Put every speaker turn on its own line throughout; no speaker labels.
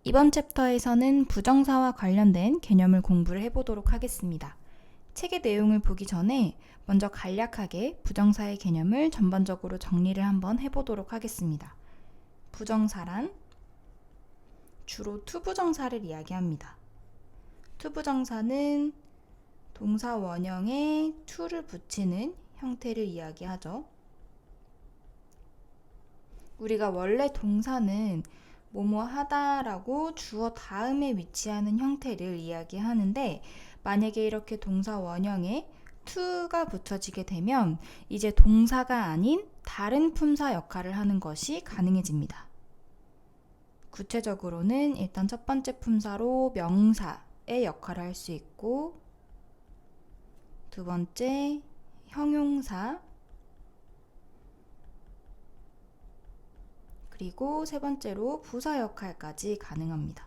이번 챕터에서는 부정사와 관련된 개념을 공부를 해보도록 하겠습니다. 책의 내용을 보기 전에 먼저 간략하게 부정사의 개념을 전반적으로 정리를 한번 해보도록 하겠습니다. 부정사란 주로 투부정사를 이야기합니다. 투부정사는 동사 원형에 to를 붙이는 형태를 이야기하죠. 우리가 원래 동사는 뭐뭐 하다라고 주어 다음에 위치하는 형태를 이야기하는데, 만약에 이렇게 동사 원형에 to가 붙여지게 되면 이제 동사가 아닌 다른 품사 역할을 하는 것이 가능해집니다. 구체적으로는 일단 첫 번째 품사로 명사의 역할을 할 수 있고, 두 번째 형용사, 그리고 세 번째로 부사 역할까지 가능합니다.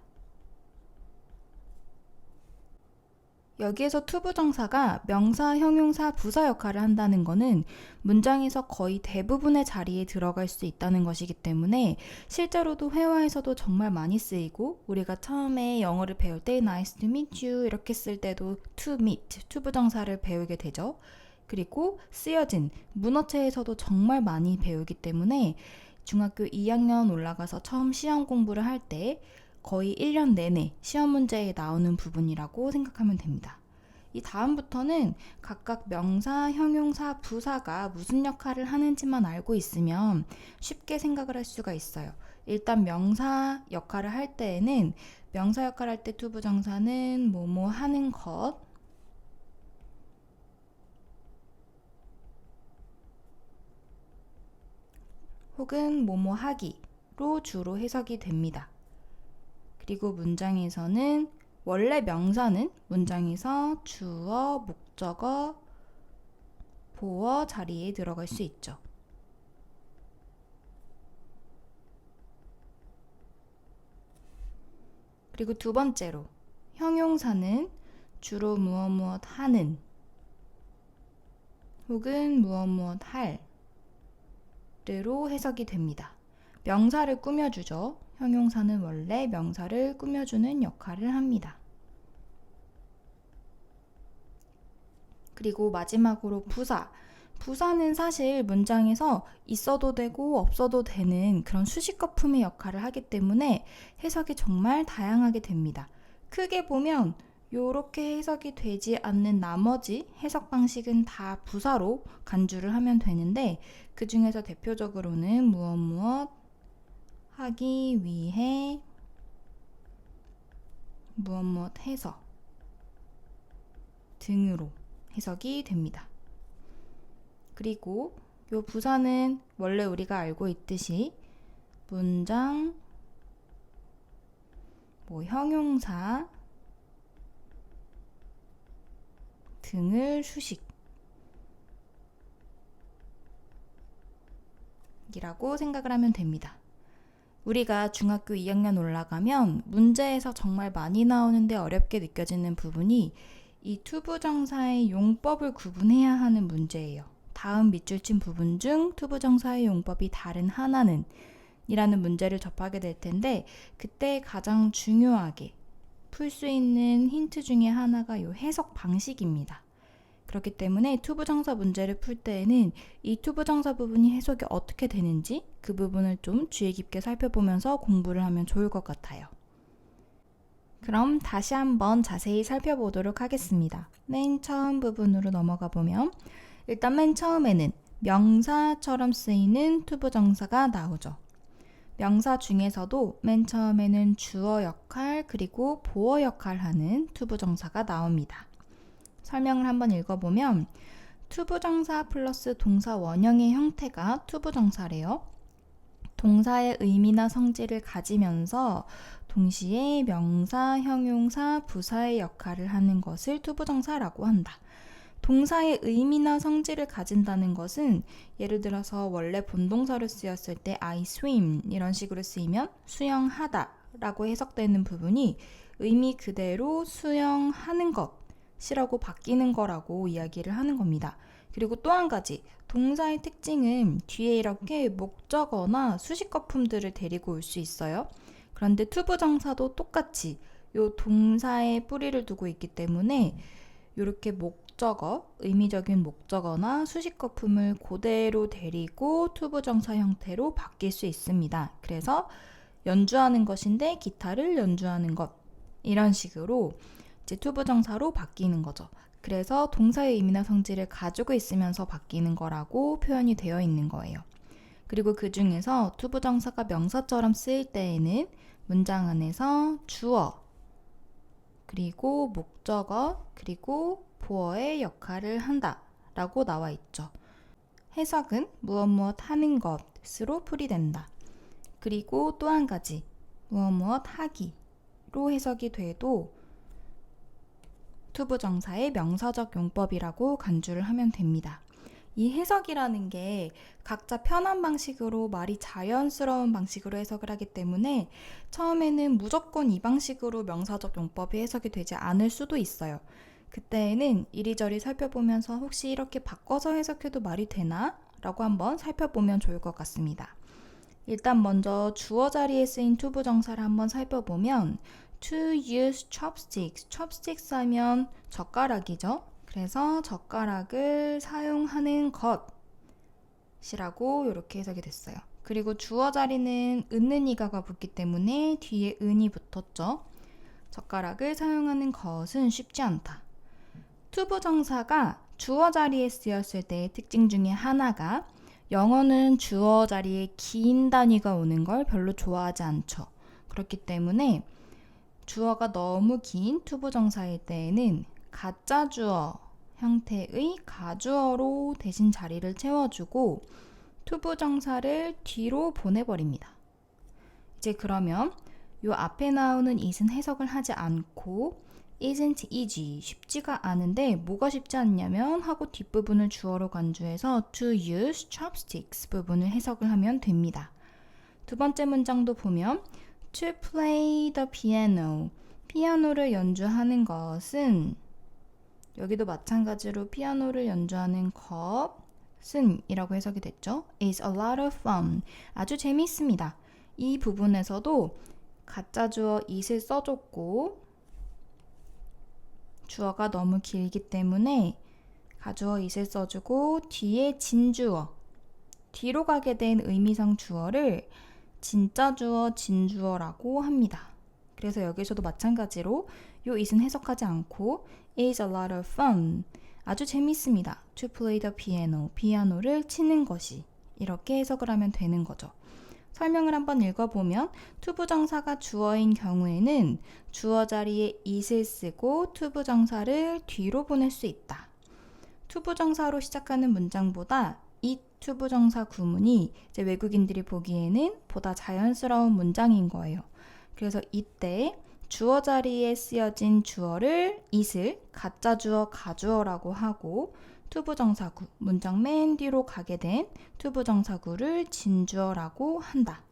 여기에서 투부정사가 명사, 형용사, 부사 역할을 한다는 것은 문장에서 거의 대부분의 자리에 들어갈 수 있다는 것이기 때문에 실제로도 회화에서도 정말 많이 쓰이고, 우리가 처음에 영어를 배울 때 nice to meet you 이렇게 쓸 때도 to meet, 투부정사를 배우게 되죠. 그리고 쓰여진 문어체에서도 정말 많이 배우기 때문에 중학교 2학년 올라가서 처음 시험 공부를 할 때 거의 1년 내내 시험 문제에 나오는 부분이라고 생각하면 됩니다. 이 다음부터는 각각 명사, 형용사, 부사가 무슨 역할을 하는지만 알고 있으면 쉽게 생각을 할 수가 있어요. 일단 명사 역할을 할 때에는 명사 역할을 할 때 투부정사는 뭐뭐 하는 것, 혹은 뭐뭐 하기로 주로 해석이 됩니다. 그리고 문장에서는 원래 명사는 문장에서 주어, 목적어, 보어 자리에 들어갈 수 있죠. 그리고 두 번째로 형용사는 주로 무엇 무엇 하는 혹은 무엇 무엇 할 로 해석이 됩니다. 명사를 꾸며주죠. 형용사는 원래 명사를 꾸며주는 역할을 합니다. 그리고 마지막으로 부사. 부사는 사실 문장에서 있어도 되고 없어도 되는 그런 수식어품의 역할을 하기 때문에 해석이 정말 다양하게 됩니다. 크게 보면 이렇게 해석이 되지 않는 나머지 해석 방식은 다 부사로 간주를 하면 되는데, 그 중에서 대표적으로는 무엇 무엇 하기 위해, 무엇 무엇 해서 등으로 해석이 됩니다. 그리고 이 부사는 원래 우리가 알고 있듯이 문장, 형용사 등을 수식이라고 생각을 하면 됩니다. 우리가 중학교 2학년 올라가면 문제에서 정말 많이 나오는데 어렵게 느껴지는 부분이 이 투부정사의 용법을 구분해야 하는 문제예요. 다음 밑줄 친 부분 중 투부정사의 용법이 다른 하나는 이라는 문제를 접하게 될 텐데, 그때 가장 중요하게 풀 수 있는 힌트 중에 하나가 이 해석 방식입니다. 그렇기 때문에 투부정사 문제를 풀 때에는 이 투부정사 부분이 해석이 어떻게 되는지 그 부분을 좀 주의 깊게 살펴보면서 공부를 하면 좋을 것 같아요. 그럼 다시 한번 자세히 살펴보도록 하겠습니다. 맨 처음 부분으로 넘어가 보면 일단 맨 처음에는 명사처럼 쓰이는 투부정사가 나오죠. 명사 중에서도 맨 처음에는 주어 역할 그리고 보어 역할 하는 투부정사가 나옵니다. 설명을 한번 읽어보면 투부정사 플러스 동사 원형의 형태가 투부정사래요. 동사의 의미나 성질을 가지면서 동시에 명사, 형용사, 부사의 역할을 하는 것을 투부정사라고 한다. 동사의 의미나 성질을 가진다는 것은 예를 들어서 원래 본동사로 쓰였을 때 I swim 이런 식으로 쓰이면 수영하다 라고 해석되는 부분이 의미 그대로 수영하는 것이라고 바뀌는 거라고 이야기를 하는 겁니다. 그리고 또 한 가지, 동사의 특징은 뒤에 이렇게 목적어나 수식어품들을 데리고 올 수 있어요. 그런데 투부정사도 똑같이 요 동사에 뿌리를 두고 있기 때문에 이렇게 목적어, 의미적인 목적어나 수식 거품을 그대로 데리고 투부정사 형태로 바뀔 수 있습니다. 그래서 연주하는 것인데 기타를 연주하는 것, 이런 식으로 이제 투부정사로 바뀌는 거죠. 그래서 동사의 의미나 성질을 가지고 있으면서 바뀌는 거라고 표현이 되어 있는 거예요. 그리고 그 중에서 투부정사가 명사처럼 쓰일 때에는 문장 안에서 주어, 그리고 목적어, 그리고 보어의 역할을 한다 라고 나와 있죠. 해석은 무엇 무엇 하는 것으로 풀이된다. 그리고 또 한 가지, 무엇 무엇 하기로 해석이 돼도 투부정사의 명사적 용법이라고 간주를 하면 됩니다. 이 해석이라는 게 각자 편한 방식으로 말이 자연스러운 방식으로 해석을 하기 때문에 처음에는 무조건 이 방식으로 명사적 용법이 해석이 되지 않을 수도 있어요. 그때에는 이리저리 살펴보면서 혹시 이렇게 바꿔서 해석해도 말이 되나? 라고 한번 살펴보면 좋을 것 같습니다. 일단 먼저 주어 자리에 쓰인 투부정사를 한번 살펴보면 to use chopsticks, chopsticks 하면 젓가락이죠. 그래서 젓가락을 사용하는 것이라고 이렇게 해석이 됐어요. 그리고 주어 자리는 은는 이가가 붙기 때문에 뒤에 은이 붙었죠. 젓가락을 사용하는 것은 쉽지 않다. 투부정사가 주어 자리에 쓰였을 때의 특징 중에 하나가 영어는 주어 자리에 긴 단위가 오는 걸 별로 좋아하지 않죠. 그렇기 때문에 주어가 너무 긴 투부정사일 때에는 가짜 주어 형태의 가주어로 대신 자리를 채워주고 투부정사를 뒤로 보내버립니다. 이제 그러면 요 앞에 나오는 it은 해석을 하지 않고 isn't easy, 쉽지가 않은데 뭐가 쉽지 않냐면 하고 뒷부분을 주어로 간주해서 to use chopsticks 부분을 해석을 하면 됩니다. 두 번째 문장도 보면 to play the piano, 피아노를 연주하는 것은 여기도 마찬가지로 피아노를 연주하는 것은 이라고 해석이 됐죠. is a lot of fun, 아주 재미있습니다. 이 부분에서도 가짜 주어 it을 써줬고 주어가 너무 길기 때문에 가주어 it을 써주고 뒤에 진주어, 뒤로 가게 된 의미상 주어를 진짜 주어, 진주어라고 합니다. 그래서 여기서도 마찬가지로 요 it은 해석하지 않고 is a lot of fun, 아주 재밌습니다. to play the piano, 피아노를 치는 것이, 이렇게 해석을 하면 되는 거죠. 설명을 한번 읽어보면 투부정사가 주어인 경우에는 주어 자리에 it을 쓰고 투부정사를 뒤로 보낼 수 있다. 투부정사로 시작하는 문장보다 it 투부정사 구문이 이제 외국인들이 보기에는 보다 자연스러운 문장인 거예요. 그래서 이때 주어 자리에 쓰여진 주어를 it을 가짜 주어 가주어라고 하고 투부정사구, 문장 맨 뒤로 가게 된 투부정사구를 진주어라고 한다.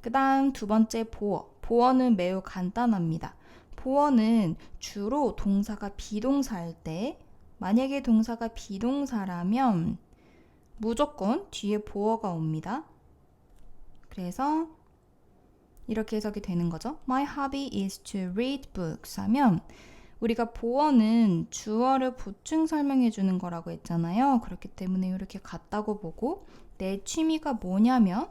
그 다음 두 번째 보어. 보어는 매우 간단합니다. 보어는 주로 동사가 비동사일 때, 만약에 동사가 비동사라면 무조건 뒤에 보어가 옵니다. 그래서 이렇게 해석이 되는 거죠. My hobby is to read books 하면 우리가 보어는 주어를 보충 설명해 주는 거라고 했잖아요. 그렇기 때문에 이렇게 같다고 보고 내 취미가 뭐냐면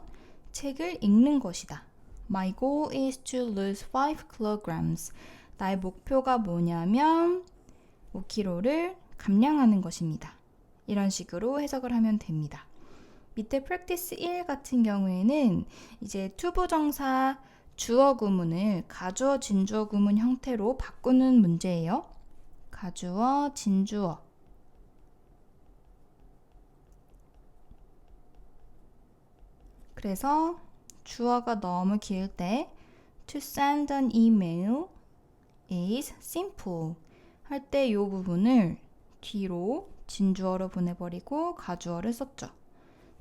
책을 읽는 것이다. My goal is to lose 5 kilograms. 나의 목표가 뭐냐면 5kg를 감량하는 것입니다. 이런 식으로 해석을 하면 됩니다. 밑에 practice 1 같은 경우에는 이제 투부정사 주어 구문을 가주어, 진주어 구문 형태로 바꾸는 문제예요. 가주어, 진주어. 그래서 주어가 너무 길 때 to send an email is simple 할 때 이 부분을 뒤로 진주어로 보내버리고 가주어를 썼죠.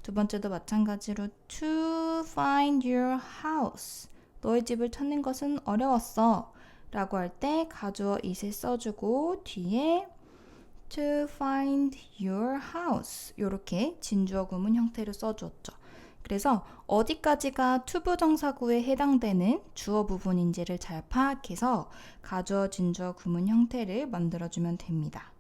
두 번째도 마찬가지로 to find your house, 너의 집을 찾는 것은 어려웠어 라고 할 때 가주어 it을 써주고 뒤에 to find your house 이렇게 진주어 구문 형태로 써주었죠. 그래서 어디까지가 투부정사구에 해당되는 주어 부분인지를 잘 파악해서 가주어, 진주어, 구문 형태를 만들어주면 됩니다.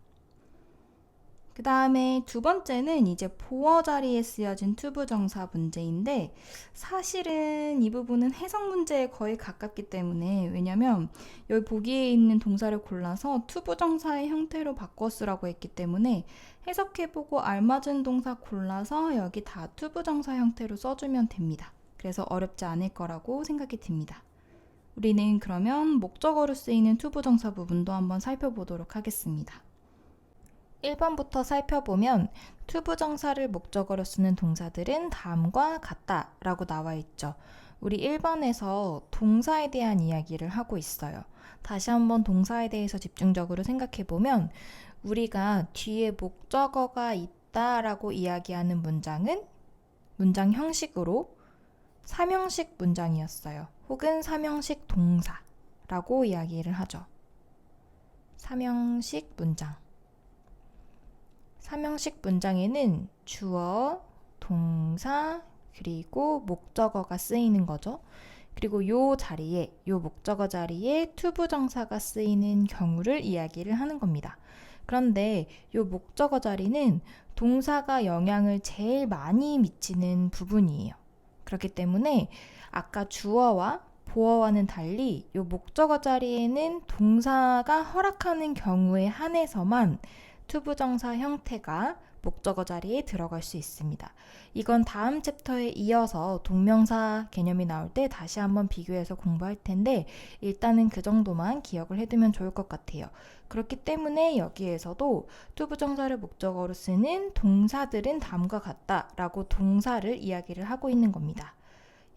그 다음에 두 번째는 이제 보어 자리에 쓰여진 투부정사 문제인데 사실은 이 부분은 해석 문제에 거의 가깝기 때문에 왜냐면 여기 보기에 있는 동사를 골라서 투부정사의 형태로 바꿔 쓰라고 했기 때문에 해석해보고 알맞은 동사 골라서 여기 다 투부정사 형태로 써주면 됩니다. 그래서 어렵지 않을 거라고 생각이 듭니다. 우리는 그러면 목적어로 쓰이는 투부정사 부분도 한번 살펴보도록 하겠습니다. 1번부터 살펴보면 투부정사를 목적어로 쓰는 동사들은 다음과 같다 라고 나와 있죠. 우리 1번에서 동사에 대한 이야기를 하고 있어요. 다시 한번 동사에 대해서 집중적으로 생각해보면 우리가 뒤에 목적어가 있다 라고 이야기하는 문장은 문장 형식으로 3형식 문장이었어요. 혹은 3형식 동사라고 이야기를 하죠. 3형식 문장. 3형식 문장에는 주어, 동사, 그리고 목적어가 쓰이는 거죠. 그리고 요 자리에, 요 목적어 자리에 투부정사가 쓰이는 경우를 이야기를 하는 겁니다. 그런데 요 목적어 자리는 동사가 영향을 제일 많이 미치는 부분이에요. 그렇기 때문에 아까 주어와 보어와는 달리 요 목적어 자리에는 동사가 허락하는 경우에 한해서만 투부정사 형태가 목적어 자리에 들어갈 수 있습니다. 이건 다음 챕터에 이어서 동명사 개념이 나올 때 다시 한번 비교해서 공부할 텐데 일단은 그 정도만 기억을 해두면 좋을 것 같아요. 그렇기 때문에 여기에서도 투부정사를 목적어로 쓰는 동사들은 다음과 같다 라고 동사를 이야기를 하고 있는 겁니다.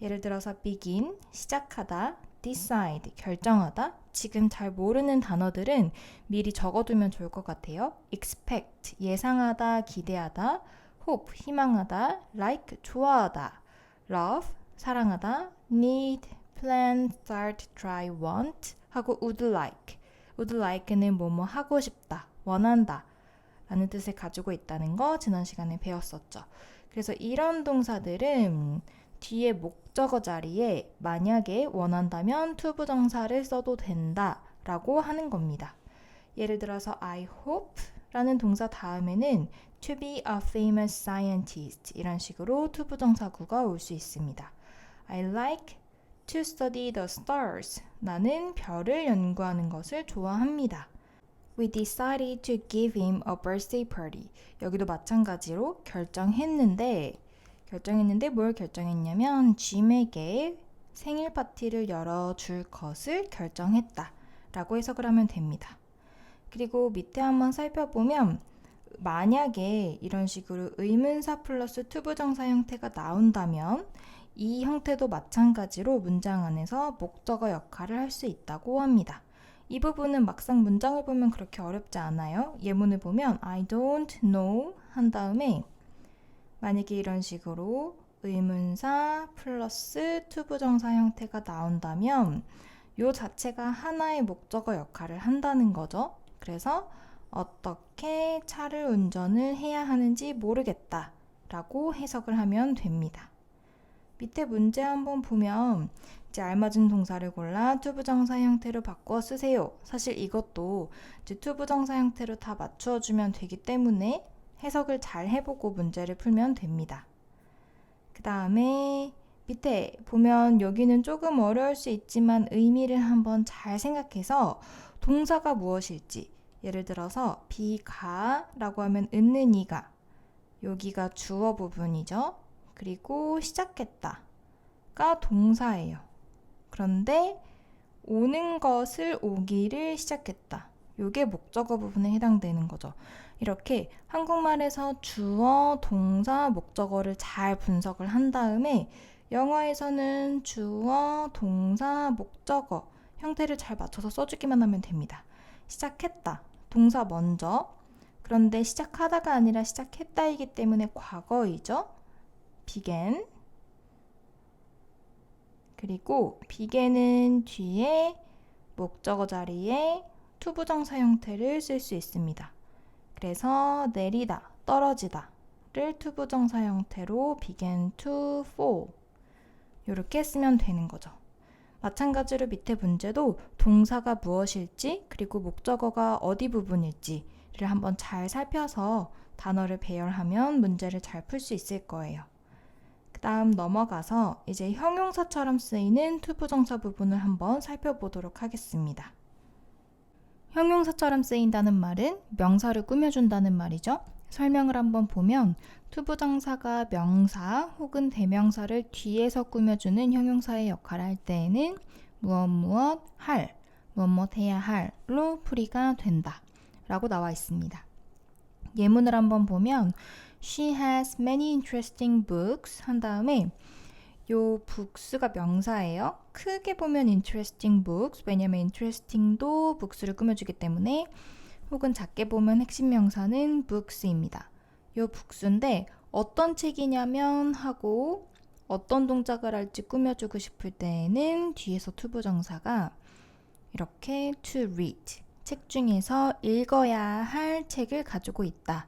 예를 들어서 begin, 시작하다, decide, 결정하다. 지금 잘 모르는 단어들은 미리 적어두면 좋을 것 같아요. expect, 예상하다, 기대하다, hope, 희망하다, like, 좋아하다, love, 사랑하다, need, plan, start, try, want 하고 would like. would like는 뭐뭐 하고 싶다, 원한다 라는 뜻을 가지고 있다는 거 지난 시간에 배웠었죠. 그래서 이런 동사들은 뒤에 목적어 자리에 만약에 원한다면 투부정사를 써도 된다 라고 하는 겁니다. 예를 들어서 I hope 라는 동사 다음에는 to be a famous scientist 이런 식으로 투부정사구가 올 수 있습니다. I like to study the stars. 나는 별을 연구하는 것을 좋아합니다. We decided to give him a birthday party. 여기도 마찬가지로 결정했는데 뭘 결정했냐면 짐에게 생일 파티를 열어줄 것을 결정했다 라고 해석을 하면 됩니다. 그리고 밑에 한번 살펴보면 만약에 이런 식으로 의문사 플러스 투부정사 형태가 나온다면 이 형태도 마찬가지로 문장 안에서 목적어 역할을 할 수 있다고 합니다. 이 부분은 막상 문장을 보면 그렇게 어렵지 않아요. 예문을 보면 I don't know 한 다음에 만약에 이런 식으로 의문사 플러스 투부정사 형태가 나온다면 요 자체가 하나의 목적어 역할을 한다는 거죠. 그래서 어떻게 차를 운전을 해야 하는지 모르겠다 라고 해석을 하면 됩니다. 밑에 문제 한번 보면 이제 알맞은 동사를 골라 투부정사 형태로 바꿔 쓰세요. 사실 이것도 이제 투부정사 형태로 다 맞추어주면 되기 때문에 해석을 잘 해보고 문제를 풀면 됩니다. 그 다음에 밑에 보면 여기는 조금 어려울 수 있지만 의미를 한번 잘 생각해서 동사가 무엇일지 예를 들어서 비가 라고 하면 있는 이가 여기가 주어 부분이죠. 그리고 시작했다 가 동사예요. 그런데 오는 것을 오기를 시작했다. 이게 목적어 부분에 해당되는 거죠. 이렇게 한국말에서 주어, 동사, 목적어를 잘 분석을 한 다음에 영어에서는 주어, 동사, 목적어 형태를 잘 맞춰서 써주기만 하면 됩니다. 시작했다. 동사 먼저. 그런데 시작하다가 아니라 시작했다이기 때문에 과거이죠. began. 그리고 begin은 뒤에 목적어 자리에 투부정사 형태를 쓸 수 있습니다. 그래서 내리다, 떨어지다를 동사를 투부정사 형태로 began to fall 이렇게 쓰면 되는 거죠. 마찬가지로 밑에 문제도 동사가 무엇일지 그리고 목적어가 어디 부분일지를 한번 잘 살펴서 단어를 배열하면 문제를 잘 풀 수 있을 거예요. 그 다음 넘어가서 이제 형용사처럼 쓰이는 투부정사 부분을 한번 살펴보도록 하겠습니다. 형용사처럼 쓰인다는 말은 명사를 꾸며준다는 말이죠. 설명을 한번 보면 투부정사가 명사 혹은 대명사를 뒤에서 꾸며주는 형용사의 역할을 할 때에는 무엇 할, 무엇 해야 할로 풀이가 된다 라고 나와 있습니다. 예문을 한번 보면 She has many interesting books 한 다음에 요 books가 명사예요. 크게 보면 interesting books, 왜냐면 interesting도 books를 꾸며주기 때문에, 혹은 작게 보면 핵심 명사는 books입니다. 요 books인데 어떤 책이냐면 하고 어떤 동작을 할지 꾸며주고 싶을 때에는 뒤에서 투부정사가 이렇게 to read, 책 중에서 읽어야 할 책을 가지고 있다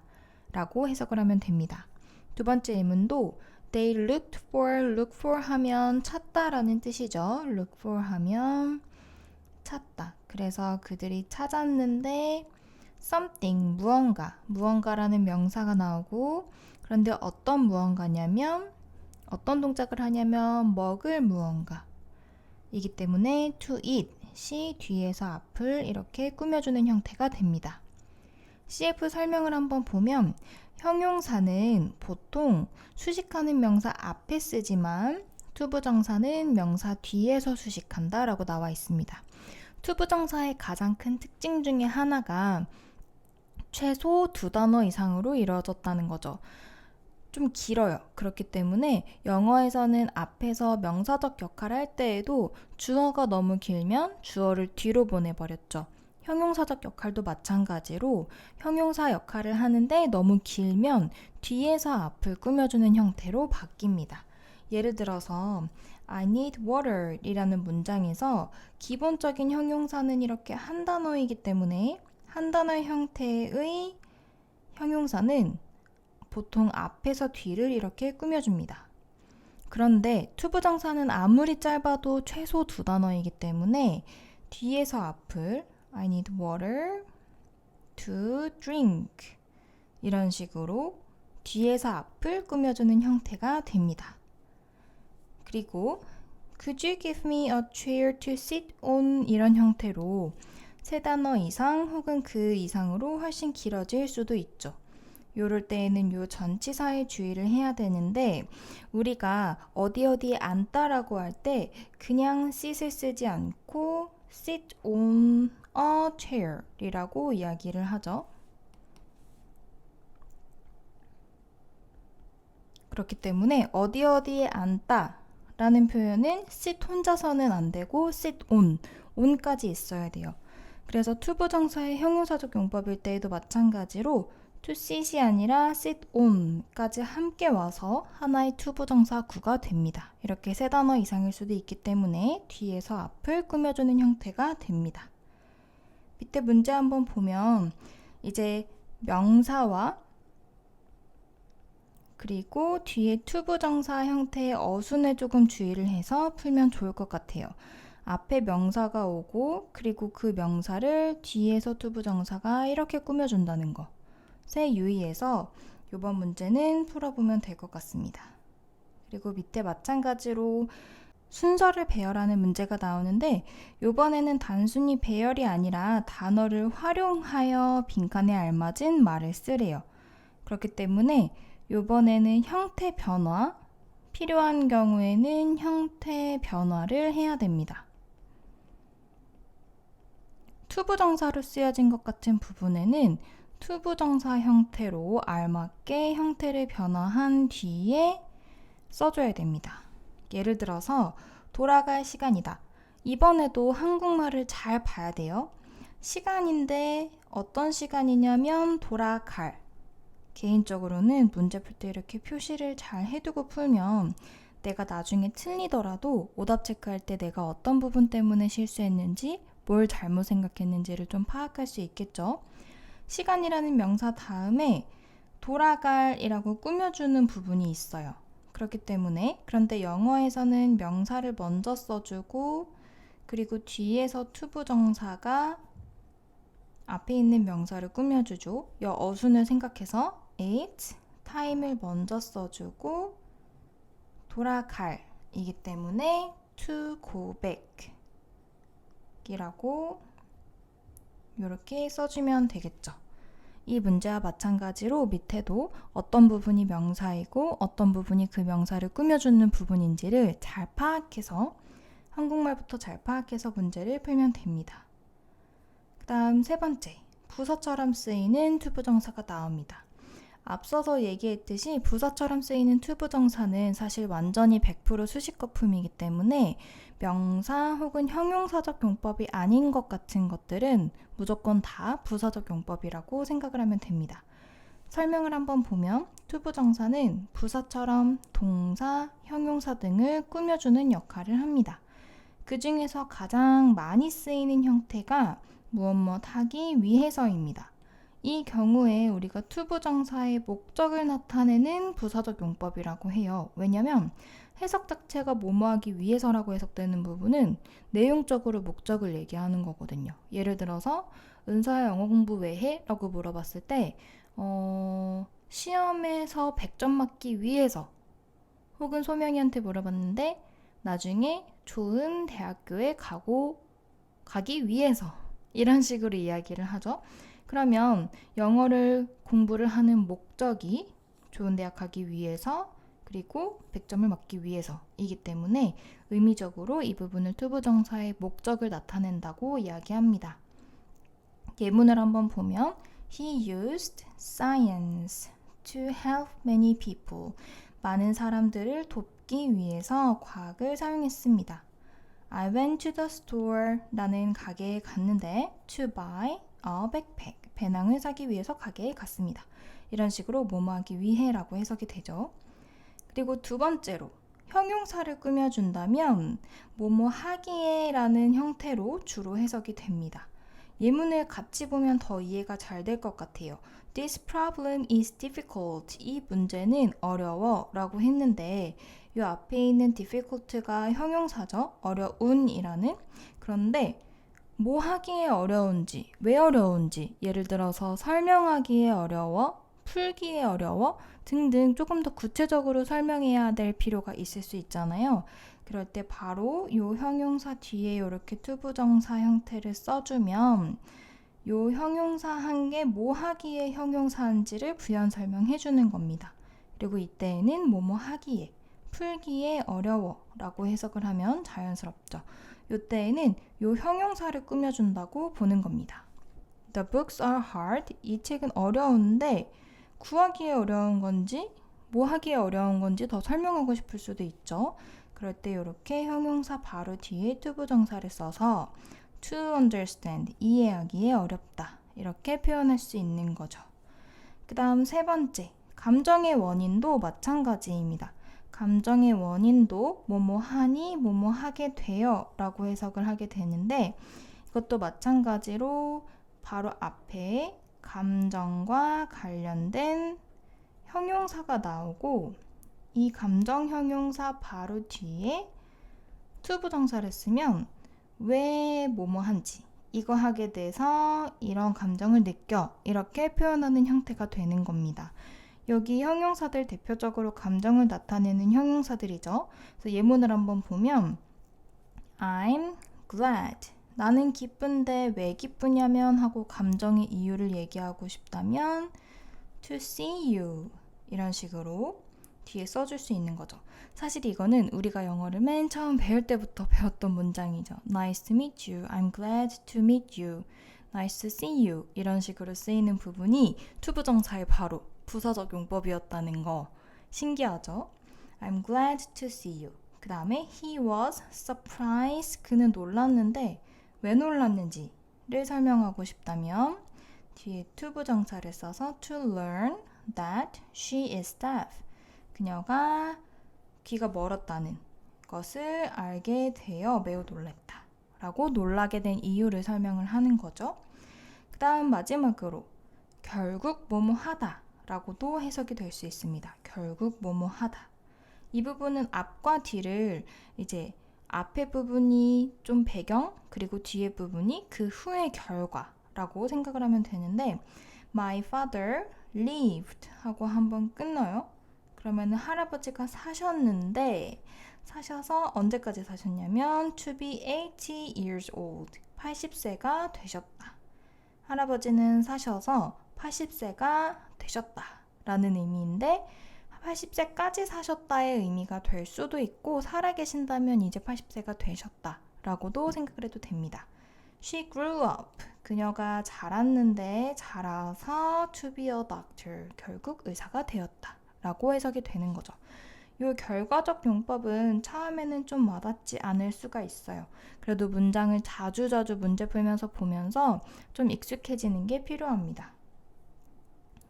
라고 해석을 하면 됩니다. 두 번째 예문도 They looked for 하면 찾다 라는 뜻이죠. look for 하면 찾다. 그래서 그들이 찾았는데 something, 무언가라는 명사가 나오고, 그런데 어떤 무언가냐면 어떤 동작을 하냐면 먹을 무언가 이기 때문에 to eat이 뒤에서 앞을 이렇게 꾸며주는 형태가 됩니다. CF 설명을 한번 보면 형용사는 보통 수식하는 명사 앞에 쓰지만 투부정사는 명사 뒤에서 수식한다 라고 나와 있습니다. 투부정사의 가장 큰 특징 중에 하나가 최소 2단어 이상으로 이루어졌다는 거죠. 좀 길어요. 그렇기 때문에 영어에서는 앞에서 명사적 역할을 할 때에도 주어가 너무 길면 주어를 뒤로 보내버렸죠. 형용사적 역할도 마찬가지로 형용사 역할을 하는데 너무 길면 뒤에서 앞을 꾸며주는 형태로 바뀝니다. 예를 들어서 I need water 이라는 문장에서 기본적인 형용사는 이렇게 한 단어이기 때문에 한 단어 형태의 형용사는 보통 앞에서 뒤를 이렇게 꾸며줍니다. 그런데 투부정사는 아무리 짧아도 최소 2단어이기 때문에 뒤에서 앞을 I need water to drink 이런 식으로 뒤에서 앞을 꾸며주는 형태가 됩니다. 그리고 Could you give me a chair to sit on 이런 형태로 3단어 이상 혹은 그 이상으로 훨씬 길어질 수도 있죠. 요럴 때에는 요 전치사에 주의를 해야 되는데, 우리가 어디에 앉다라고 할 때 그냥 sit을 쓰지 않고 sit on a chair 이라고 이야기를 하죠. 그렇기 때문에 어디에 앉다 라는 표현은 sit 혼자서는 안 되고 sit on까지 있어야 돼요. 그래서 투부정사의 형용사적 용법일 때에도 마찬가지로 to sit이 아니라 sit on까지 함께 와서 하나의 투부정사 구가 됩니다. 이렇게 3단어 이상일 수도 있기 때문에 뒤에서 앞을 꾸며주는 형태가 됩니다. 밑에 문제 한번 보면 이제 명사와 그리고 뒤에 투부정사 형태의 어순에 조금 주의를 해서 풀면 좋을 것 같아요. 앞에 명사가 오고 그리고 그 명사를 뒤에서 투부정사가 이렇게 꾸며준다는 것에 유의해서 이번 문제는 풀어보면 될 것 같습니다. 그리고 밑에 마찬가지로 순서를 배열하는 문제가 나오는데, 이번에는 단순히 배열이 아니라 단어를 활용하여 빈칸에 알맞은 말을 쓰래요. 그렇기 때문에 이번에는 형태 변화, 필요한 경우에는 형태 변화를 해야 됩니다. 투부정사로 쓰여진 것 같은 부분에는 투부정사 형태로 알맞게 형태를 변화한 뒤에 써줘야 됩니다. 예를 들어서 돌아갈 시간이다. 이번에도 한국말을 잘 봐야 돼요. 시간인데 어떤 시간이냐면 돌아갈. 개인적으로는 문제 풀 때 이렇게 표시를 잘 해두고 풀면 내가 나중에 틀리더라도 오답 체크할 때 내가 어떤 부분 때문에 실수했는지, 뭘 잘못 생각했는지를 좀 파악할 수 있겠죠. 시간이라는 명사 다음에 돌아갈이라고 꾸며주는 부분이 있어요. 그렇기 때문에 그런데 영어에서는 명사를 먼저 써주고 그리고 뒤에서 투부정사가 앞에 있는 명사를 꾸며주죠. 이 어순을 생각해서 it, time을 먼저 써주고 돌아갈이기 때문에 to go back 이라고 이렇게 써주면 되겠죠. 이 문제와 마찬가지로 밑에도 어떤 부분이 명사이고 어떤 부분이 그 명사를 꾸며주는 부분인지를 잘 파악해서 한국말부터 잘 파악해서 문제를 풀면 됩니다. 그 다음 세 번째, 부사처럼 쓰이는 투부정사가 나옵니다. 앞서서 얘기했듯이 부사처럼 쓰이는 투부정사는 사실 완전히 100% 수식 거품이기 때문에 명사 혹은 형용사적 용법이 아닌 것 같은 것들은 무조건 다 부사적 용법이라고 생각을 하면 됩니다. 설명을 한번 보면 투부정사는 부사처럼 동사, 형용사 등을 꾸며주는 역할을 합니다. 그 중에서 가장 많이 쓰이는 형태가 무엇 하기 위해서입니다. 이 경우에 우리가 투부정사의 목적을 나타내는 부사적 용법이라고 해요. 왜냐하면 해석 자체가 뭐뭐하기 위해서라고 해석되는 부분은 내용적으로 목적을 얘기하는 거거든요. 예를 들어서 은서야 영어 공부 왜 해? 라고 물어봤을 때 시험에서 100점 맞기 위해서 혹은 소명이한테 물어봤는데 나중에 좋은 대학교에 가기 위해서 이런 식으로 이야기를 하죠. 그러면 영어를 공부를 하는 목적이 좋은 대학 가기 위해서 그리고 100점을 맞기 위해서이기 때문에 의미적으로 이 부분을 투부정사의 목적을 나타낸다고 이야기합니다. 예문을 한번 보면 He used science to help many people. 많은 사람들을 돕기 위해서 과학을 사용했습니다. I went to the store. 나는 가게에 갔는데 to buy a backpack. 배낭을 사기 위해서 가게에 갔습니다. 이런 식으로 뭐뭐 하기 위해 라고 해석이 되죠. 그리고 두 번째로 형용사를 꾸며준다면 뭐뭐 하기에 라는 형태로 주로 해석이 됩니다. 예문을 같이 보면 더 이해가 잘 될 것 같아요. This problem is difficult. 이 문제는 어려워 라고 했는데 이 앞에 있는 difficult가 형용사죠. 어려운이라는. 그런데 뭐 하기에 어려운지, 왜 어려운지, 예를 들어서 설명하기에 어려워, 풀기에 어려워 등등 조금 더 구체적으로 설명해야 될 필요가 있을 수 있잖아요. 그럴 때 바로 이 형용사 뒤에 이렇게 투부정사 형태를 써주면 이 형용사 한 게 뭐 하기에 형용사인지를 부연 설명해 주는 겁니다. 그리고 이때에는 뭐뭐 하기에, 풀기에 어려워 라고 해석을 하면 자연스럽죠. 이때에는 이 형용사를 꾸며준다고 보는 겁니다. The books are hard. 이 책은 어려운데 구하기에 어려운 건지 뭐 하기에 어려운 건지 더 설명하고 싶을 수도 있죠. 그럴 때 이렇게 형용사 바로 뒤에 투부정사를 써서 to understand, 이해하기에 어렵다 이렇게 표현할 수 있는 거죠. 그 다음 세 번째, 감정의 원인도 마찬가지입니다. 감정의 원인도 뭐뭐 하니 뭐뭐 하게 돼요 라고 해석을 하게 되는데 이것도 마찬가지로 바로 앞에 감정과 관련된 형용사가 나오고 이 감정 형용사 바로 뒤에 투부정사를 쓰면 왜 뭐뭐 한지 이거 하게 돼서 이런 감정을 느껴 이렇게 표현하는 형태가 되는 겁니다. 여기 형용사들 대표적으로 감정을 나타내는 형용사들이죠. 그래서 예문을 한번 보면 I'm glad. 나는 기쁜데 왜 기쁘냐면 하고 감정의 이유를 얘기하고 싶다면 to see you 이런 식으로 뒤에 써줄 수 있는 거죠. 사실 이거는 우리가 영어를 맨 처음 배울 때부터 배웠던 문장이죠. Nice to meet you. I'm glad to meet you. Nice to see you. 이런 식으로 쓰이는 부분이 투부정사의 바로 부사적 용법이었다는 거 신기하죠? I'm glad to see you. 그 다음에 he was surprised. 그는 놀랐는데 왜 놀랐는지를 설명하고 싶다면 뒤에 투부정사를 써서 to learn that she is deaf. 그녀가 귀가 멀었다는 것을 알게 되어 매우 놀랐다 라고 놀라게 된 이유를 설명을 하는 거죠. 그 다음 마지막으로 결국 뭐뭐 하다 라고도 해석이 될 수 있습니다. 결국 뭐뭐 하다. 이 부분은 앞과 뒤를 이제 앞에 부분이 좀 배경, 그리고 뒤에 부분이 그 후의 결과라고 생각을 하면 되는데 My father lived 하고 한번 끊어요. 그러면 할아버지가 사셨는데 사셔서 언제까지 사셨냐면 to be 80 years old 80세가 되셨다. 할아버지는 사셔서 80세가 되셨다 라는 의미인데 80세까지 사셨다의 의미가 될 수도 있고 살아계신다면 이제 80세가 되셨다 라고도 생각을 해도 됩니다. She grew up. 그녀가 자랐는데 자라서 to be a doctor. 결국 의사가 되었다 라고 해석이 되는 거죠. 이 결과적 용법은 처음에는 좀 와닿지 않을 수가 있어요. 그래도 문장을 자주자주 문제 풀면서 보면서 좀 익숙해지는 게 필요합니다.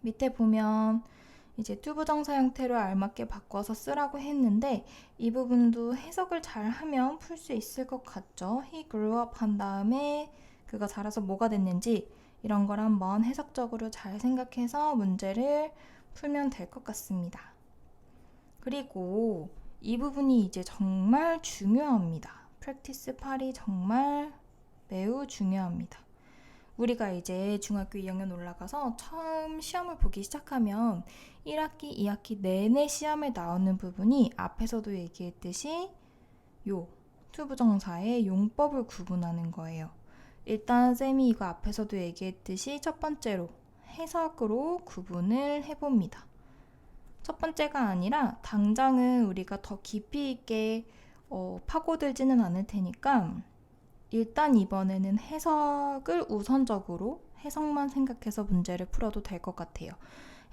밑에 보면 이제 투부정사 형태로 알맞게 바꿔서 쓰라고 했는데 이 부분도 해석을 잘 하면 풀 수 있을 것 같죠. He grew up 한 다음에 그가 자라서 뭐가 됐는지 이런 걸 한번 해석적으로 잘 생각해서 문제를 풀면 될 것 같습니다. 그리고 이 부분이 이제 정말 중요합니다. 프랙티스 8이 정말 매우 중요합니다. 우리가 이제 중학교 2학년 올라가서 처음 시험을 보기 시작하면 1학기, 2학기 내내 시험에 나오는 부분이 앞에서도 얘기했듯이 요 투부정사의 용법을 구분하는 거예요. 일단 쌤이 이거 앞에서도 얘기했듯이 첫 번째로 해석으로 구분을 해봅니다. 첫 번째가 아니라 당장은 우리가 더 깊이 있게 파고들지는 않을 테니까 일단 이번에는 해석을 우선적으로 해석만 생각해서 문제를 풀어도 될 것 같아요.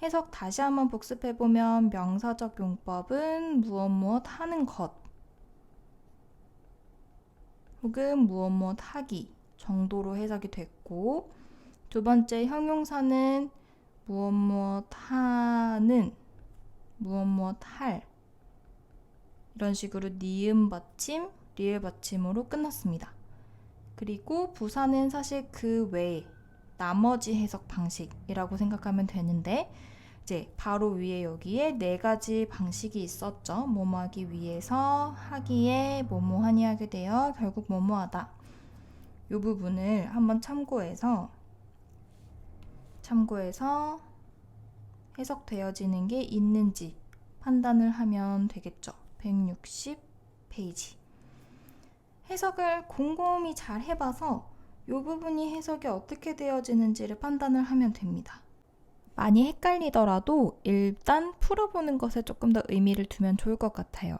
해석 다시 한번 복습해보면 명사적 용법은 무엇 무엇 하는 것 혹은 무엇 무엇 하기 정도로 해석이 됐고 두 번째 형용사는 무엇 무엇 하는 무엇 무엇 할 이런 식으로 니은 받침, 리을 받침으로 끝났습니다. 그리고 부사는 사실 그 외에 나머지 해석 방식이라고 생각하면 되는데 이제 바로 위에 여기에 네 가지 방식이 있었죠. 뭐뭐 하기 위해서 하기에 뭐뭐 하니 하게 되어 결국 뭐뭐 하다. 이 부분을 한번 참고해서 해석되어지는 게 있는지 판단을 하면 되겠죠. 160페이지. 해석을 곰곰이 잘 해봐서 이 부분이 해석이 어떻게 되어지는지를 판단을 하면 됩니다. 많이 헷갈리더라도 일단 풀어보는 것에 조금 더 의미를 두면 좋을 것 같아요.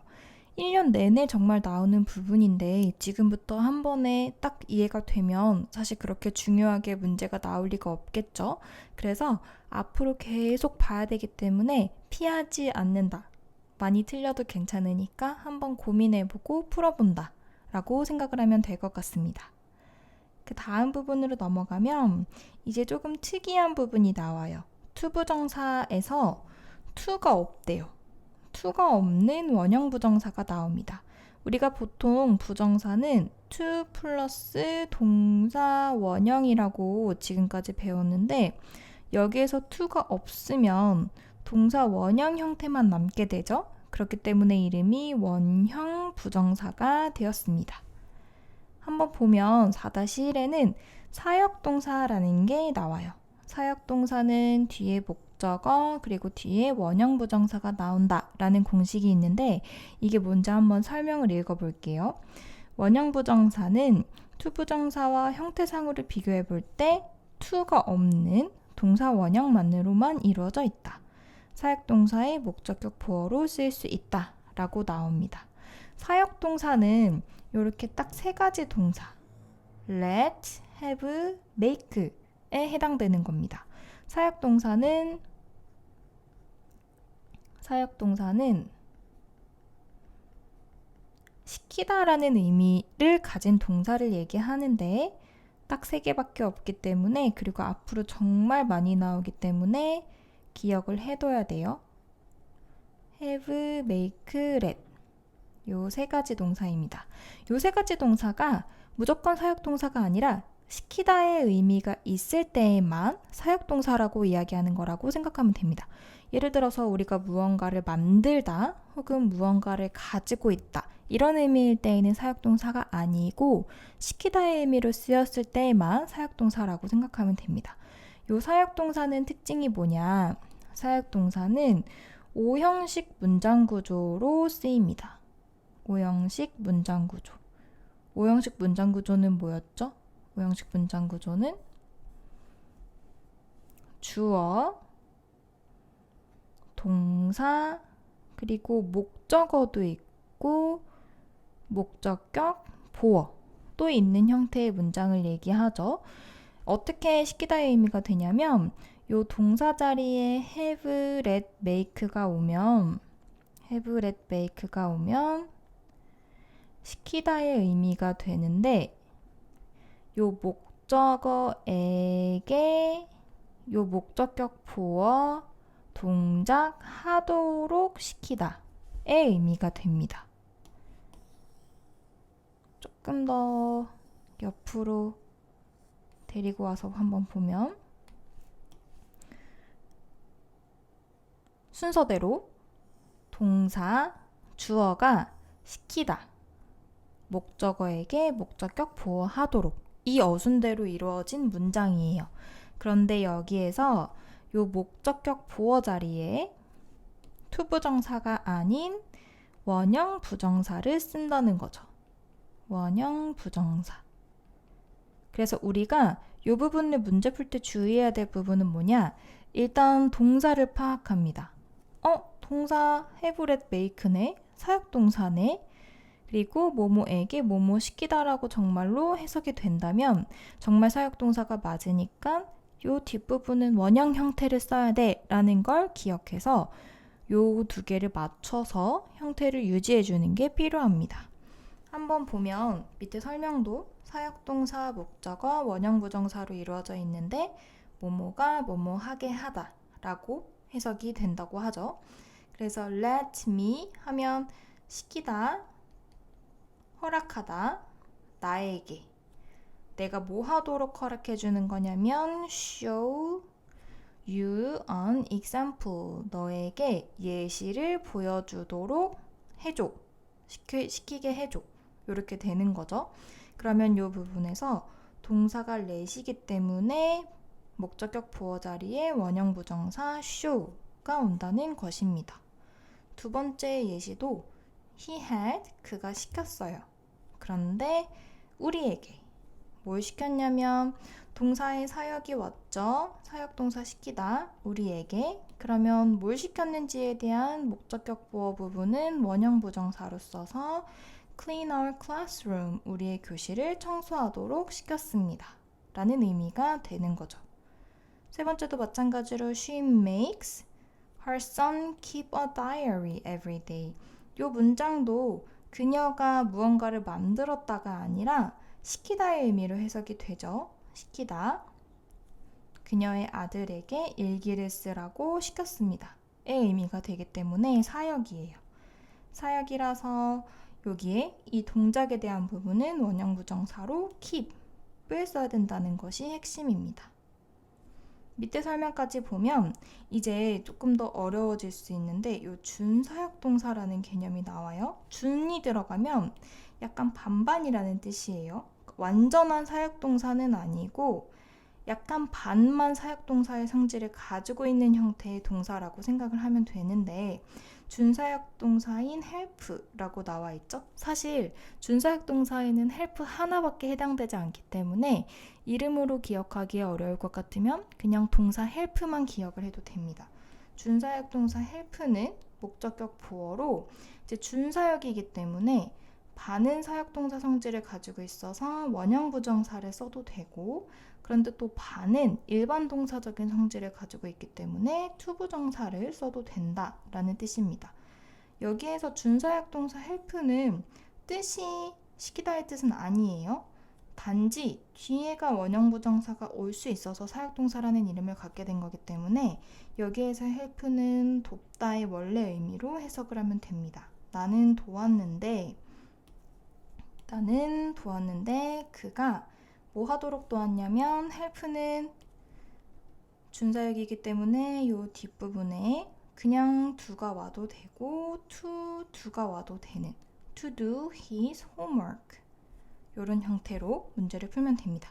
1년 내내 정말 나오는 부분인데 지금부터 한 번에 딱 이해가 되면 사실 그렇게 중요하게 문제가 나올 리가 없겠죠. 그래서 앞으로 계속 봐야 되기 때문에 피하지 않는다. 많이 틀려도 괜찮으니까 한번 고민해보고 풀어본다 라고 생각을 하면 될 것 같습니다. 그 다음 부분으로 넘어가면 이제 조금 특이한 부분이 나와요. 투부정사에서 to가 없대요. to가 없는 원형 부정사가 나옵니다. 우리가 보통 부정사는 to 플러스 동사 원형이라고 지금까지 배웠는데 여기에서 to가 없으면 동사 원형 형태만 남게 되죠. 그렇기 때문에 이름이 원형 부정사가 되었습니다. 한번 보면 4-1에는 사역동사라는 게 나와요. 사역동사는 뒤에 목적어 그리고 뒤에 원형 부정사가 나온다 라는 공식이 있는데 이게 뭔지 한번 설명을 읽어볼게요. 원형 부정사는 투부정사와 형태상으로 비교해 볼 때 to가 없는 동사 원형만으로만 이루어져 있다. 사역동사의 목적격 보어로 쓰일 수 있다 라고 나옵니다. 사역동사는 이렇게 딱 세 가지 동사 let, have, make에 해당되는 겁니다. 사역동사는 시키다라는 의미를 가진 동사를 얘기하는데 딱 세 개밖에 없기 때문에 그리고 앞으로 정말 많이 나오기 때문에 기억을 해둬야 돼요. have, make, let 요 세 가지 동사입니다. 요 세 가지 동사가 무조건 사역동사가 아니라 시키다의 의미가 있을 때에만 사역동사라고 이야기하는 거라고 생각하면 됩니다. 예를 들어서 우리가 무언가를 만들다 혹은 무언가를 가지고 있다 이런 의미일 때에는 사역동사가 아니고 시키다의 의미로 쓰였을 때에만 사역동사라고 생각하면 됩니다. 요 사역동사는 특징이 뭐냐? 사역동사는 오형식 문장 구조로 쓰입니다. 오형식 문장 구조. 오형식 문장 구조는 뭐였죠? 오형식 문장 구조는 주어, 동사, 그리고 목적어도 있고 목적격, 보어도 있는 형태의 문장을 얘기하죠. 어떻게 시키다의 의미가 되냐면 요 동사 자리에 have, let, make가 오면 시키다의 의미가 되는데 요 목적어에게 요 목적격 보어 동작 하도록 시키다의 의미가 됩니다. 조금 더 옆으로 데리고 와서 한번 보면 순서대로 동사, 주어가 시키다, 목적어에게 목적격 보어하도록 이 어순대로 이루어진 문장이에요. 그런데 여기에서 요 목적격 보어 자리에 투부정사가 아닌 원형 부정사를 쓴다는 거죠. 원형 부정사. 그래서 우리가 이 부분을 문제 풀 때 주의해야 될 부분은 뭐냐? 일단 동사를 파악합니다. 동사 have, let, make네? 사역동사네? 그리고 뭐뭐에게 뭐뭐 시키다라고 정말로 해석이 된다면 정말 사역동사가 맞으니까 요 뒷부분은 원형 형태를 써야 돼 라는 걸 기억해서 요 두 개를 맞춰서 형태를 유지해 주는 게 필요합니다. 한번 보면 밑에 설명도 사역동사, 목적어, 원형 부정사로 이루어져 있는데 뭐뭐가 뭐뭐 하게 하다 라고 해석이 된다고 하죠. 그래서 let me 하면 시키다, 허락하다, 나에게 내가 뭐 하도록 허락해 주는 거냐면 show you an example 너에게 예시를 보여주도록 해줘 시키게 해줘 이렇게 되는 거죠. 그러면 이 부분에서 동사가 let이기 때문에 목적격 보어 자리에 원형 부정사 show가 온다는 것입니다. 두 번째 예시도 he had 그가 시켰어요. 그런데 우리에게 뭘 시켰냐면 동사의 사역이 왔죠. 사역동사 시키다 우리에게. 그러면 뭘 시켰는지에 대한 목적격 보어 부분은 원형 부정사로 써서 clean our classroom 우리의 교실을 청소하도록 시켰습니다. 라는 의미가 되는 거죠. 세 번째도 마찬가지로 she makes her son keep a diary every day. 이 문장도 그녀가 무언가를 만들었다가 아니라 시키다의 의미로 해석이 되죠. 시키다. 그녀의 아들에게 일기를 쓰라고 시켰습니다. 의 의미가 되기 때문에 사역이에요. 사역이라서 여기에 이 동작에 대한 부분은 원형 부정사로 keep을 써야 된다는 것이 핵심입니다. 밑에 설명까지 보면 이제 조금 더 어려워질 수 있는데 이 준사역동사라는 개념이 나와요. 준이 들어가면 약간 반반이라는 뜻이에요. 완전한 사역동사는 아니고 약간 반만 사역동사의 성질을 가지고 있는 형태의 동사라고 생각을 하면 되는데 준사역동사인 help라고 나와 있죠. 사실 준사역동사에는 help 하나밖에 해당되지 않기 때문에 이름으로 기억하기 어려울 것 같으면 그냥 동사 help만 기억을 해도 됩니다. 준사역동사 help는 목적격 보어로 이제 준사역이기 때문에 반은 사역동사 성질을 가지고 있어서 원형 부정사를 써도 되고 그런데 또 반은 일반 동사적인 성질을 가지고 있기 때문에 투부정사를 써도 된다라는 뜻입니다. 여기에서 준사역동사 help는 뜻이 시키다의 뜻은 아니에요. 단지 뒤에가 원형 부정사가 올 수 있어서 사역동사라는 이름을 갖게 된 거기 때문에 여기에서 help는 돕다의 원래 의미로 해석을 하면 됩니다. 나는 도왔는데 그가 뭐 하도록 도왔냐면 help는 준사역이기 때문에 요 뒷부분에 그냥 do가 와도 되고 to가 와도 되는 to do his homework 이런 형태로 문제를 풀면 됩니다.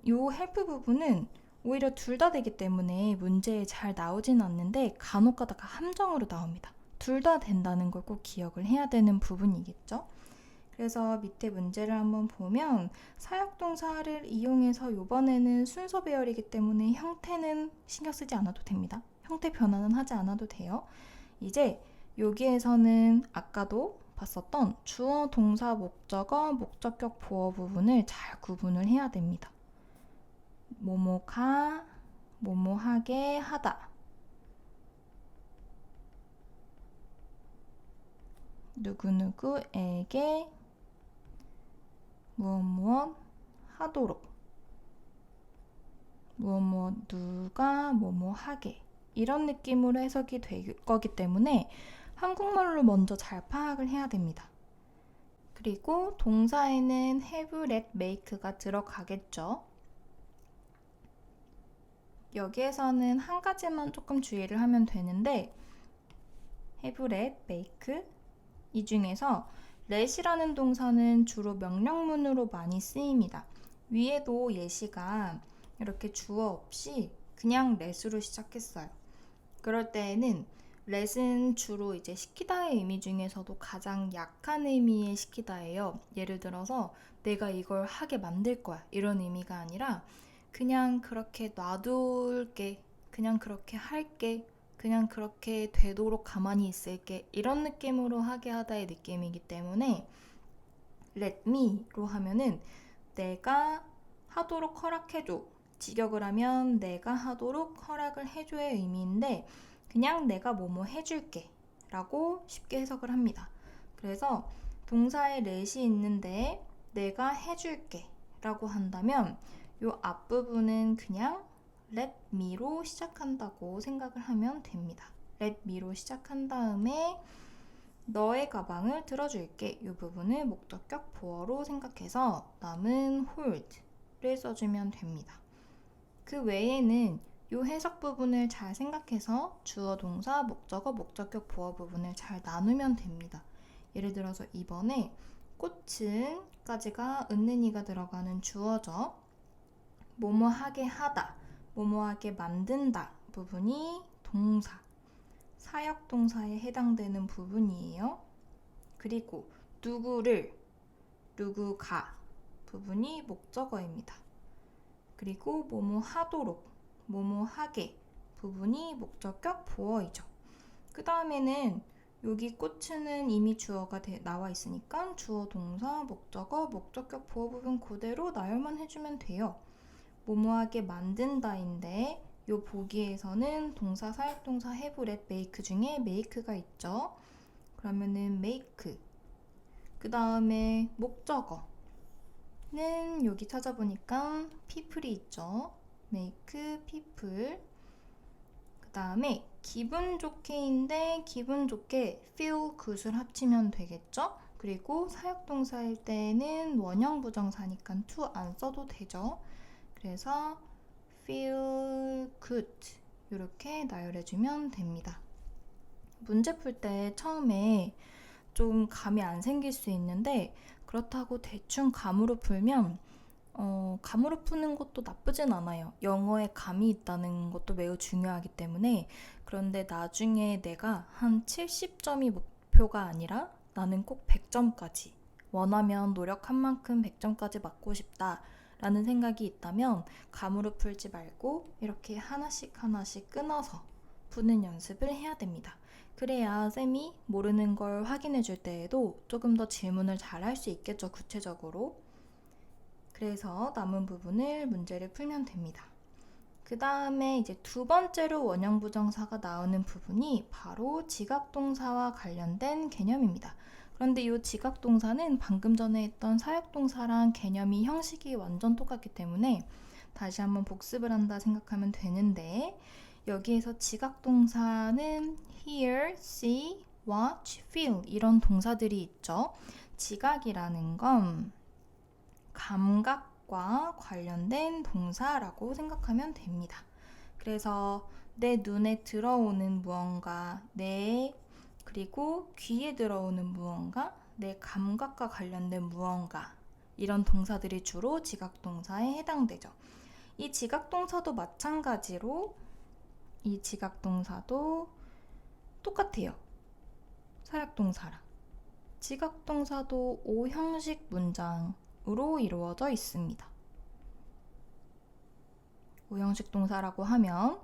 요 help 부분은 오히려 둘 다 되기 때문에 문제에 잘 나오진 않는데 간혹 가다가 함정으로 나옵니다. 둘 다 된다는 걸 꼭 기억을 해야 되는 부분이겠죠. 그래서 밑에 문제를 한번 보면 사역동사를 이용해서 이번에는 순서 배열이기 때문에 형태는 신경 쓰지 않아도 됩니다. 형태 변화는 하지 않아도 돼요. 이제 여기에서는 아까도 봤었던 주어, 동사, 목적어, 목적격, 보어 부분을 잘 구분을 해야 됩니다. 뭐뭐가, 뭐뭐하게 하다. 누구누구에게 무엇 하도록 무엇 누가 뭐뭐하게 이런 느낌으로 해석이 될 거기 때문에 한국말로 먼저 잘 파악을 해야 됩니다. 그리고 동사에는 have, let, make가 들어가겠죠. 여기에서는 한 가지만 조금 주의를 하면 되는데 have, let, make 이 중에서 let이라는 동사는 주로 명령문으로 많이 쓰입니다. 위에도 예시가 이렇게 주어 없이 그냥 let으로 시작했어요. 그럴 때에는 let은 주로 이제 시키다의 의미 중에서도 가장 약한 의미의 시키다예요. 예를 들어서 내가 이걸 하게 만들 거야 이런 의미가 아니라 그냥 그렇게 놔둘게, 그냥 그렇게 할게, 그냥 그렇게 되도록 가만히 있을게 이런 느낌으로 하게 하다의 느낌이기 때문에 let me로 하면은 내가 하도록 허락해줘, 직역을 하면 내가 하도록 허락을 해줘의 의미인데 그냥 내가 뭐뭐 해줄게 라고 쉽게 해석을 합니다. 그래서 동사에 let이 있는데 내가 해줄게 라고 한다면 이 앞부분은 그냥 let me로 시작한다고 생각을 하면 됩니다. let me로 시작한 다음에 너의 가방을 들어줄게 이 부분을 목적격 보어로 생각해서 남은 hold를 써주면 됩니다. 그 외에는 이 해석 부분을 잘 생각해서 주어, 동사, 목적어, 목적격, 보어 부분을 잘 나누면 됩니다. 예를 들어서 이번에 꽃은 까지가 은는이가 들어가는 주어죠. 뭐뭐하게 하다, 뭐뭐하게 만든다 부분이 동사, 사역동사에 해당되는 부분이에요. 그리고 누구를, 누구가 부분이 목적어입니다. 그리고 뭐뭐하도록, 뭐뭐하게 부분이 목적격 보어이죠. 그 다음에는 여기 꽃은 이미 주어가 나와 있으니까 주어, 동사, 목적어, 목적격 보어 부분 그대로 나열만 해주면 돼요. 뭐뭐하게 만든다인데 요 보기에서는 동사, 사역동사, have, let, make 중에 make가 있죠. 그러면은 make. 그 다음에 목적어는 여기 찾아보니까 people이 있죠. make, people. 그 다음에 기분 좋게인데 기분 좋게 feel good을 합치면 되겠죠. 그리고 사역동사일 때는 원형 부정사니까 to 안 써도 되죠. 그래서 feel good 이렇게 나열해주면 됩니다. 문제 풀 때 처음에 좀 감이 안 생길 수 있는데 그렇다고 대충 감으로 풀면 감으로 푸는 것도 나쁘진 않아요. 영어에 감이 있다는 것도 매우 중요하기 때문에. 그런데 나중에 내가 한 70점이 목표가 아니라 나는 꼭 100점까지 원하면 노력한 만큼 100점까지 맞고 싶다 라는 생각이 있다면 감으로 풀지 말고 이렇게 하나씩 끊어서 푸는 연습을 해야 됩니다. 그래야 쌤이 모르는 걸 확인해 줄 때에도 조금 더 질문을 잘 할 수 있겠죠, 구체적으로. 그래서 남은 부분을 문제를 풀면 됩니다. 그 다음에 이제 두 번째로 원형 부정사가 나오는 부분이 바로 지각동사와 관련된 개념입니다. 그런데 이 지각동사는 방금 전에 했던 사역동사랑 개념이 형식이 완전 똑같기 때문에 다시 한번 복습을 한다 생각하면 되는데 여기에서 지각동사는 hear, see, watch, feel 이런 동사들이 있죠. 지각이라는 건 감각 지각과 관련된 동사라고 생각하면 됩니다. 그래서 내 눈에 들어오는 무언가, 그리고 귀에 들어오는 무언가, 내 감각과 관련된 무언가, 이런 동사들이 주로 지각동사에 해당되죠. 이 지각동사도 마찬가지로 이 지각동사도 똑같아요. 사역동사랑. 지각동사도 5형식 문장으로 이루어져 있습니다. 5형식 동사라고 하면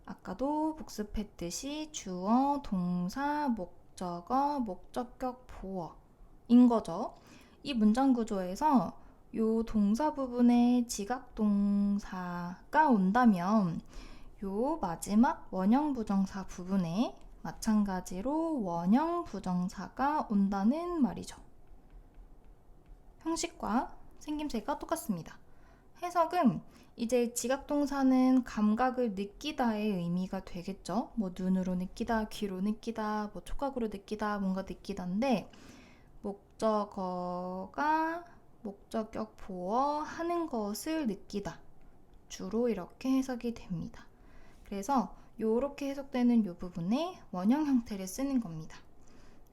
아까도 복습했듯이 주어, 동사, 목적어, 목적격, 보어인 거죠. 이 문장 구조에서 요 동사 부분에 지각동사가 온다면 요 마지막 원형 부정사 부분에 마찬가지로 원형 부정사가 온다는 말이죠. 형식과 생김새가 똑같습니다. 해석은 이제 지각동사는 감각을 느끼다의 의미가 되겠죠. 뭐 눈으로 느끼다, 귀로 느끼다, 뭐 촉각으로 느끼다, 뭔가 느끼다인데 목적어가 목적격 보어 하는 것을 느끼다. 주로 이렇게 해석이 됩니다. 그래서 이렇게 해석되는 이 부분에 원형 형태를 쓰는 겁니다.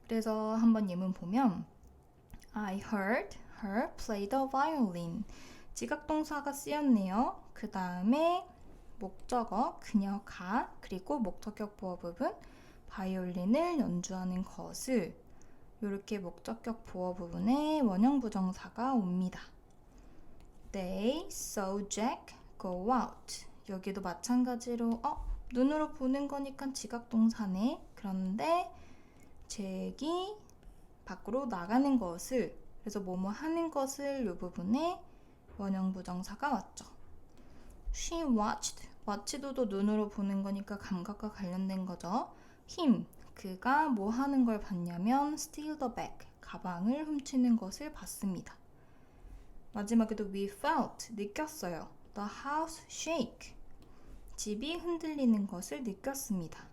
그래서 한번 예문 보면 I heard her play the violin. 지각동사가 쓰였네요. 그 다음에 목적어 그녀가 그리고 목적격 보어 부분 바이올린을 연주하는 것을 이렇게 목적격 보어 부분에 원형 부정사가 옵니다. They saw Jack go out. 여기도 마찬가지로 눈으로 보는 거니까 지각동사네. 그런데 잭이 밖으로 나가는 것을, 그래서 뭐뭐 하는 것을 이 부분에 원형 부정사가 왔죠. She watched. watch도 눈으로 보는 거니까 감각과 관련된 거죠. him. 그가 뭐 하는 걸 봤냐면 steal the bag. 가방을 훔치는 것을 봤습니다. 마지막에도 we felt. 느꼈어요. The house shake. 집이 흔들리는 것을 느꼈습니다.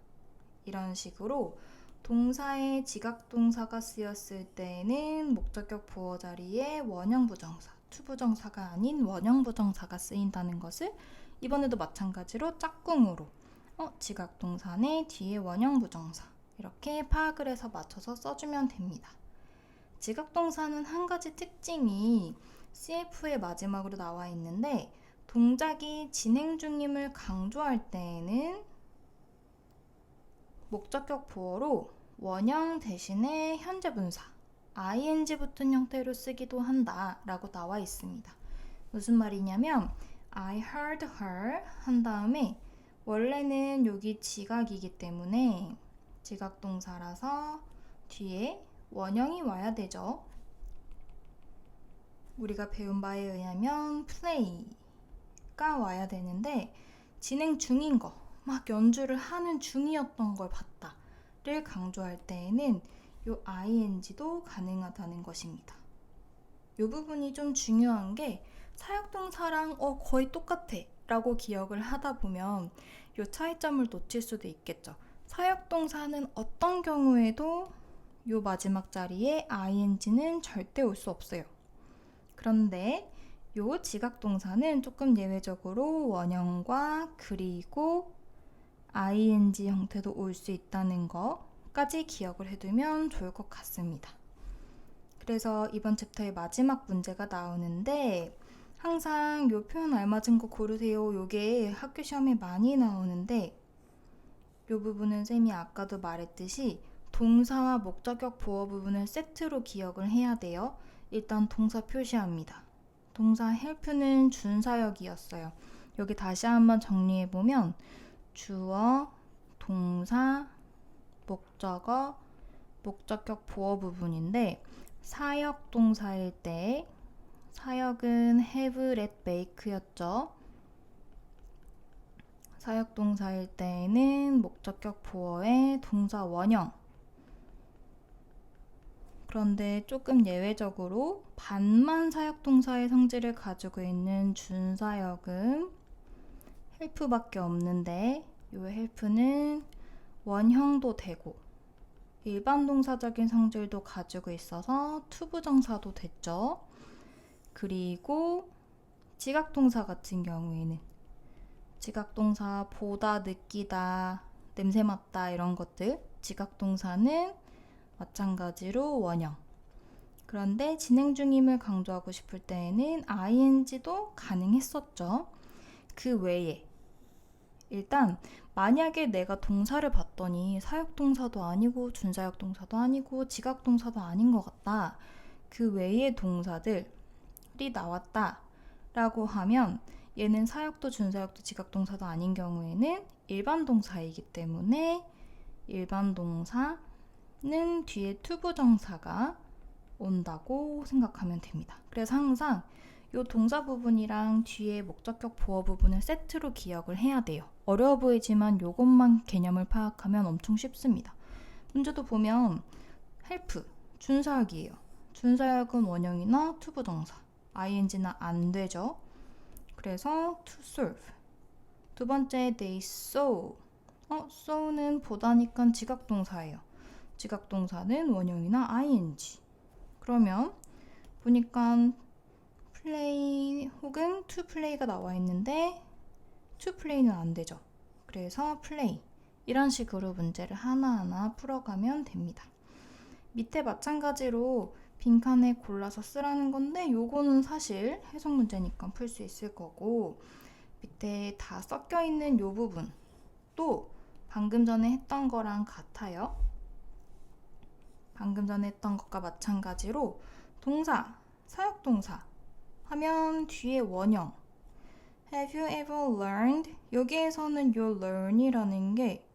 이런 식으로 동사에 지각동사가 쓰였을 때는 목적격 보어 자리에 원형 부정사, 투부정사가 아닌 원형 부정사가 쓰인다는 것을 이번에도 마찬가지로 짝꿍으로 지각동사네 뒤에 원형 부정사 이렇게 파악을 해서 맞춰서 써주면 됩니다. 지각동사는 한 가지 특징이 CF의 마지막으로 나와 있는데 동작이 진행 중임을 강조할 때에는 목적격 보어로 원형 대신에 현재 분사 ing 붙은 형태로 쓰기도 한다 라고 나와 있습니다. 무슨 말이냐면 I heard her 한 다음에 원래는 여기 지각이기 때문에 지각동사라서 뒤에 원형이 와야 되죠. 우리가 배운 바에 의하면 play가 와야 되는데 진행 중인 거, 막 연주를 하는 중이었던 걸 봤다를 강조할 때에는 이 ing도 가능하다는 것입니다. 이 부분이 좀 중요한 게 사역동사랑 거의 똑같아 라고 기억을 하다 보면 이 차이점을 놓칠 수도 있겠죠. 사역동사는 어떤 경우에도 이 마지막 자리에 ing는 절대 올 수 없어요. 그런데 이 지각동사는 조금 예외적으로 원형과 그리고 ing 형태도 올 수 있다는 거까지 기억을 해두면 좋을 것 같습니다. 그래서 이번 챕터의 마지막 문제가 나오는데 항상 이 표현 알맞은 거 고르세요. 요게 학교 시험에 많이 나오는데 이 부분은 쌤이 아까도 말했듯이 동사와 목적격 보어 부분을 세트로 기억을 해야 돼요. 일단 동사 표시합니다. 동사 help는 준사역이었어요. 여기 다시 한번 정리해보면 주어, 동사, 목적어, 목적격 보어 부분인데 사역 동사일 때 사역은 have, let, make였죠. 사역 동사일 때에는 목적격 보어의 동사 원형. 그런데 조금 예외적으로 반만 사역동사의 성질을 가지고 있는 준사역은 help밖에 없는데 이 help는 원형도 되고 일반 동사적인 성질도 가지고 있어서 투부정사도 됐죠. 그리고 지각동사 같은 경우에는 지각동사 보다, 느끼다, 냄새 맡다 이런 것들 지각동사는 마찬가지로 원형. 그런데 진행 중임을 강조하고 싶을 때에는 ing도 가능했었죠. 그 외에 일단 만약에 내가 동사를 봤더니 사역동사도 아니고 준사역동사도 아니고 지각동사도 아닌 것 같다. 그 외의 동사들이 나왔다 라고 하면 얘는 사역도 준사역도 지각동사도 아닌 경우에는 일반 동사이기 때문에 일반 동사는 뒤에 투부정사가 온다고 생각하면 됩니다. 그래서 항상 이 동사 부분이랑 뒤에 목적격 보어 부분을 세트로 기억을 해야 돼요. 어려워 보이지만 이것만 개념을 파악하면 엄청 쉽습니다. 문제도 보면 help, 준사역이에요. 준사역은 원형이나 투부정사, ing는 안 되죠. 그래서 to serve. 두 번째 they saw. saw는 보다니까 지각동사예요. 지각동사는 원형이나 ing. 그러면 보니까 play 혹은 to play가 나와 있는데 to play는 안 되죠. 그래서 play. 이런 식으로 문제를 하나하나 풀어가면 됩니다. 밑에 마찬가지로 빈칸에 골라서 쓰라는 건데 요거는 사실 해석 문제니까 풀 수 있을 거고 밑에 다 섞여 있는 요 부분 또 방금 전에 했던 거랑 같아요. 방금 전에 했던 것과 마찬가지로 동사, 사역동사 하면 뒤에 원형 Have you ever learned? 여기에서는 요 learn이라는 게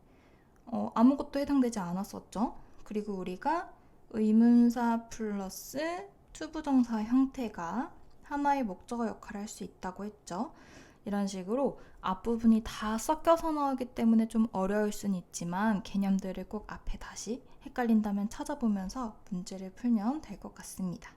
아무것도 해당되지 않았었죠. 그리고 우리가 의문사 플러스 투부정사 형태가 하나의 목적어 역할을 할 수 있다고 했죠. 이런 식으로 앞부분이 다 섞여서 나오기 때문에 좀 어려울 수는 있지만 개념들을 꼭 앞에 다시 헷갈린다면 찾아보면서 문제를 풀면 될 것 같습니다.